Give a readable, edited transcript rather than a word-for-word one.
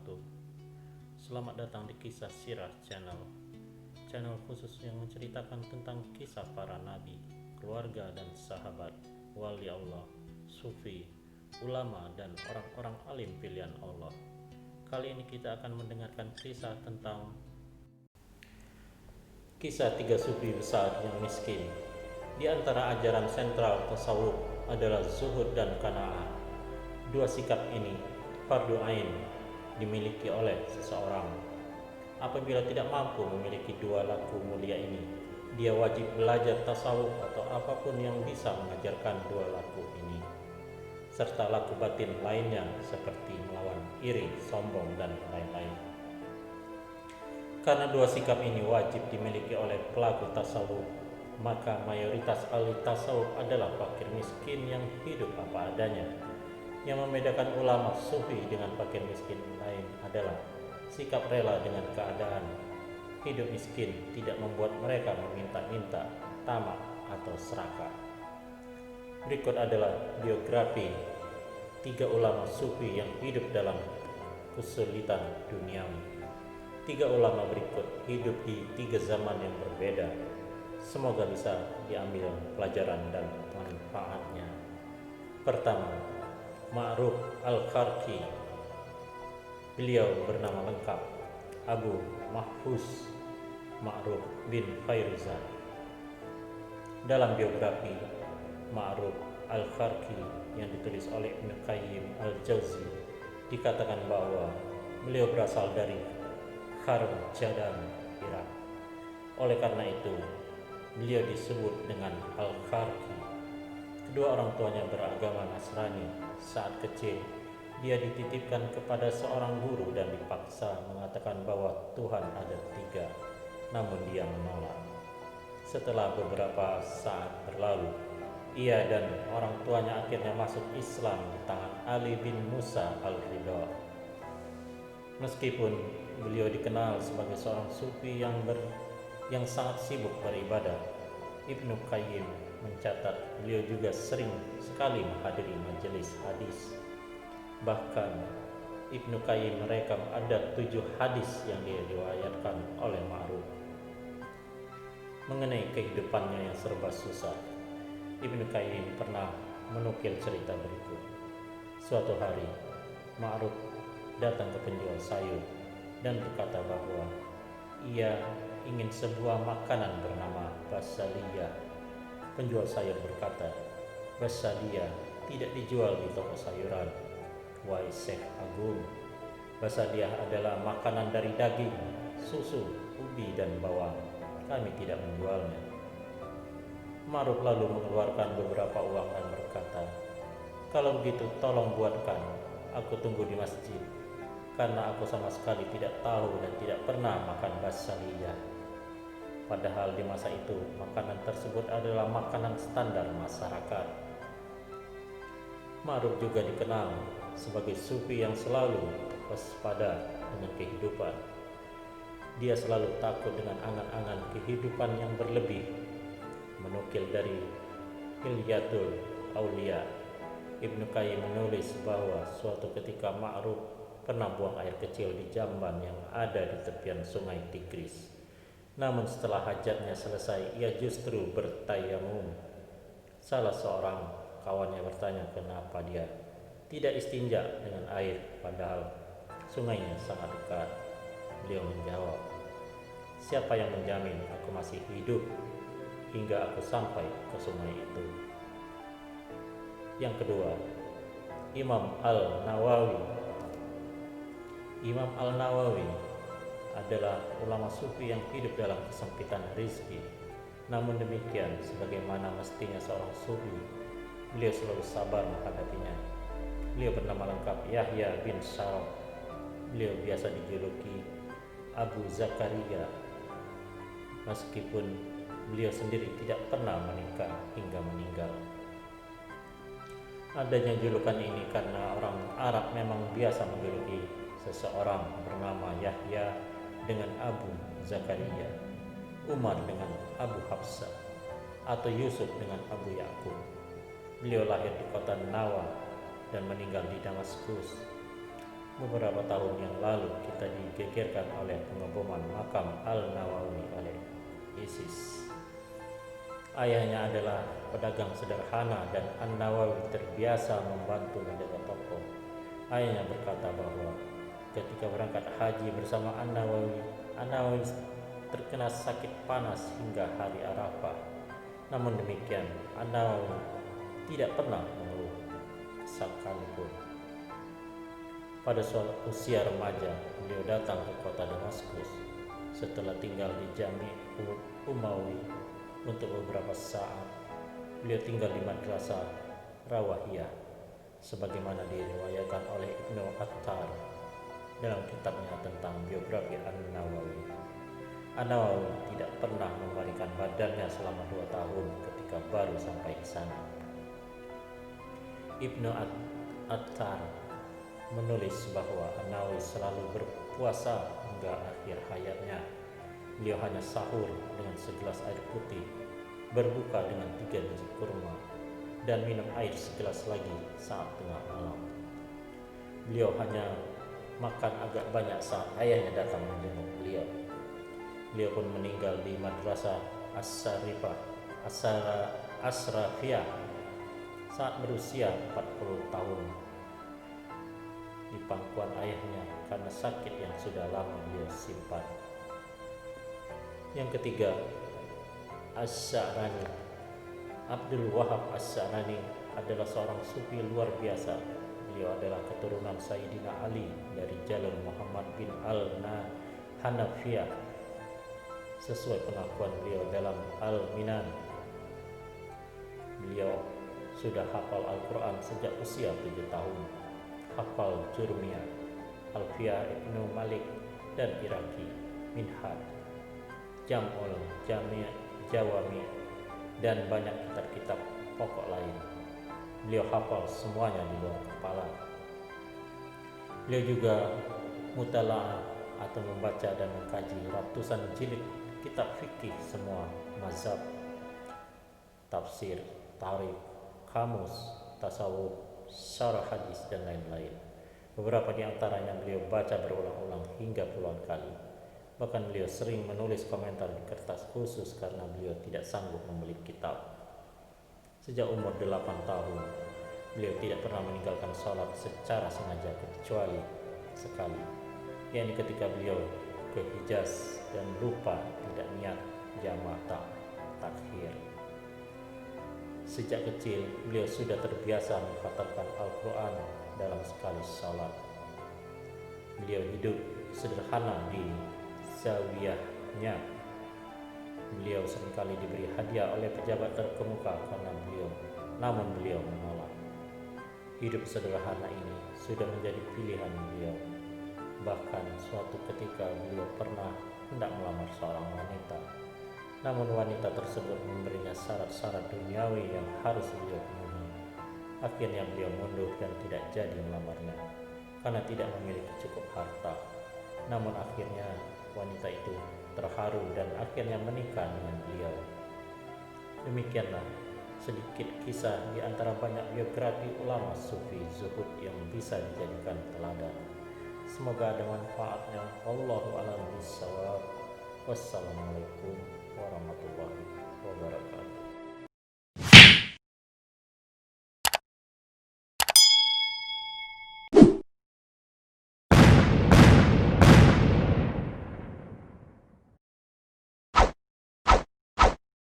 wabarakatuh. Selamat datang di Kisah Sirah Channel khusus yang menceritakan tentang kisah para nabi, keluarga dan sahabat, wali Allah, sufi, ulama dan orang-orang alim pilihan Allah. Kali ini kita akan mendengarkan kisah tentang kisah tiga sufi besar yang miskin. Di antara ajaran sentral tasawuf adalah zuhud dan qanaah. Dua sikap ini fardu ain dimiliki oleh seseorang. Apabila tidak mampu memiliki dua laku mulia ini, dia wajib belajar tasawuf atau apapun yang bisa mengajarkan dua laku ini, serta laku batin lainnya seperti melawan iri, sombong, dan lain-lain. Karena dua sikap ini wajib dimiliki oleh pelaku tasawuf, maka mayoritas ahli tasawuf adalah fakir miskin yang hidup apa adanya. Yang membedakan ulama sufi dengan fakir miskin lain adalah sikap rela dengan keadaan. Hidup miskin tidak membuat mereka meminta-minta, tamak, atau serakah. Berikut adalah biografi tiga ulama sufi yang hidup dalam kesulitan duniawi. Tiga ulama berikut hidup di tiga zaman yang berbeda. Semoga bisa diambil pelajaran dan manfaatnya. Pertama, Ma'ruf Al-Qarqi. Beliau bernama lengkap Abu Mahfuz Ma'ruf bin Fairuzan. Dalam biografi Ma'ruf Al-Qarqi yang ditulis oleh Ibnu Qayyim Al-Jauzi, dikatakan bahwa beliau berasal dari Kharjadan, Irak. Oleh karena itu, beliau disebut dengan Al-Qarqi. Kedua orang tuanya beragama Nasrani. Saat kecil, dia dititipkan kepada seorang guru dan dipaksa mengatakan bahwa Tuhan ada tiga, namun dia menolak. Setelah beberapa saat berlalu, ia dan orang tuanya akhirnya masuk Islam di tangan Ali bin Musa Al-Ridha. Meskipun beliau dikenal sebagai seorang sufi yang sangat sibuk beribadah, Ibnu Qayyim mencatat beliau juga sering sekali menghadiri majelis hadis. Bahkan Ibnu Qayyim merekam ada 7 hadis yang diriwayatkan oleh Ma'ruf. Mengenai kehidupannya yang serba susah, Ibnu Qayyim pernah menukil cerita berikut. Suatu hari, Ma'ruf datang ke penjual sayur dan berkata bahwa ia ingin sebuah makanan bernama basaliyah. Penjual sayur berkata, "Basaliyah tidak dijual di toko sayuran, wahai Syekh Agung. Basaliyah adalah makanan dari daging, susu, ubi, dan bawang. Kami tidak menjualnya." Ma'ruf lalu mengeluarkan beberapa uang dan berkata, "Kalau begitu tolong buatkan, aku tunggu di masjid, karena aku sama sekali tidak tahu dan tidak pernah makan basaliyah." Padahal di masa itu makanan tersebut adalah makanan standar masyarakat. Ma'ruf juga dikenal sebagai sufi yang selalu waspada dengan kehidupan. Dia selalu takut dengan angan-angan kehidupan yang berlebih. Menukil dari Hilyatul Aulia, Ibnu Qayyim menulis bahwa suatu ketika Ma'ruf pernah buang air kecil di jamban yang ada di tepian sungai Tigris. Namun setelah hajatnya selesai, ia justru bertayamum. Salah seorang kawannya bertanya kenapa dia tidak istinja dengan air padahal sungainya sangat dekat. Beliau menjawab, "Siapa yang menjamin aku masih hidup hingga aku sampai ke sungai itu?" Yang kedua, Imam Al-Nawawi. Imam Al-Nawawi adalah ulama sufi yang hidup dalam kesempitan rezeki. Namun demikian, sebagaimana mestinya seorang sufi, beliau selalu sabar menghadapinya. Beliau bernama lengkap Yahya bin Sharaf. Beliau biasa dijuluki Abu Zakaria, meskipun beliau sendiri tidak pernah menikah hingga meninggal. Adanya julukan ini karena orang Arab memang biasa menjuluki seseorang bernama Yahya dengan Abu Zakaria, Umar dengan Abu Hafsah, atau Yusuf dengan Abu Ya'qub. Beliau lahir di kota Nawa dan meninggal di Damaskus. Beberapa tahun yang lalu kita digegerkan oleh pengeboman makam Al-Nawawi oleh ISIS. Ayahnya adalah pedagang sederhana dan An-Nawawi terbiasa membantu menjaga toko. Ayahnya berkata bahwa ketika berangkat haji bersama An-Nawawi, An-Nawawi terkena sakit panas hingga hari Arafah. Namun demikian, An-Nawawi tidak pernah mengeluh sekalipun. Pada usia remaja, beliau datang ke kota Damaskus setelah tinggal di Jami' Umawi untuk beberapa saat. Beliau tinggal di Madrasah Rawahiyah sebagaimana diriwayatkan oleh Ibnu Attar dalam kitabnya tentang biografi An-Nawawi. An-Nawawi tidak pernah membalikan badannya selama 2 tahun ketika baru sampai di sana. Ibnu Attar menulis bahwa An-Nawawi selalu berpuasa hingga akhir hayatnya. Beliau hanya sahur dengan segelas air putih, berbuka dengan 3 biji kurma, dan minum air segelas lagi saat tengah malam. Beliau hanya makan agak banyak saat ayahnya datang menjenguk beliau. Beliau pun meninggal di Madrasah Asrafiyah saat berusia 40 tahun di pangkuan ayahnya karena sakit yang sudah lama beliau simpan. Yang ketiga, Asy-Sya'rani. Abdul Wahab Asy-Sya'rani adalah seorang sufi luar biasa. Beliau adalah keturunan Sayyidina Ali dari jalur Muhammad bin Al-Hanafiyah sesuai pengakuan beliau dalam Al-Minan. Beliau sudah hafal Al-Quran sejak usia 7 tahun. Hafal Jurmiyah, Alfiyah Ibnu Malik dan Iraqi, Minhaj, Jam'ul Jawami, dan banyak kitab-kitab pokok lain. Beliau hafal semuanya di luar kepala. Beliau juga mutala'ah atau membaca dan mengkaji ratusan jilid kitab fikih semua mazhab, tafsir, tarikh, kamus, tasawuf, syarah hadis, dan lain-lain. Beberapa di antaranya beliau baca berulang-ulang hingga puluhan kali. Bahkan beliau sering menulis komentar di kertas khusus karena beliau tidak sanggup membeli kitab. Sejak umur 8 tahun, beliau tidak pernah meninggalkan sholat secara sengaja kecuali sekali, yakni ketika beliau ke Hijaz dan lupa tidak niat jamaah takhir. Sejak kecil, beliau sudah terbiasa mengkhatamkan Al-Quran dalam sekali sholat. Beliau hidup sederhana di zawiyahnya. Beliau seringkali diberi hadiah oleh pejabat terkemuka namun beliau menolak. Hidup sederhana ini sudah menjadi pilihan beliau. Bahkan suatu ketika beliau pernah hendak melamar seorang wanita. Namun wanita tersebut memberinya syarat-syarat duniawi yang harus beliau penuhi. Akhirnya beliau mundur dan tidak jadi melamarnya karena tidak memiliki cukup harta. Namun akhirnya wanita itu terharu dan akhirnya menikah dengan beliau. Demikianlah sedikit kisah di antara banyak biografi ulama sufi zuhud yang bisa dijadikan teladan. Semoga ada manfaatnya. Wallahu a'lam bishawab. Wassalamualaikum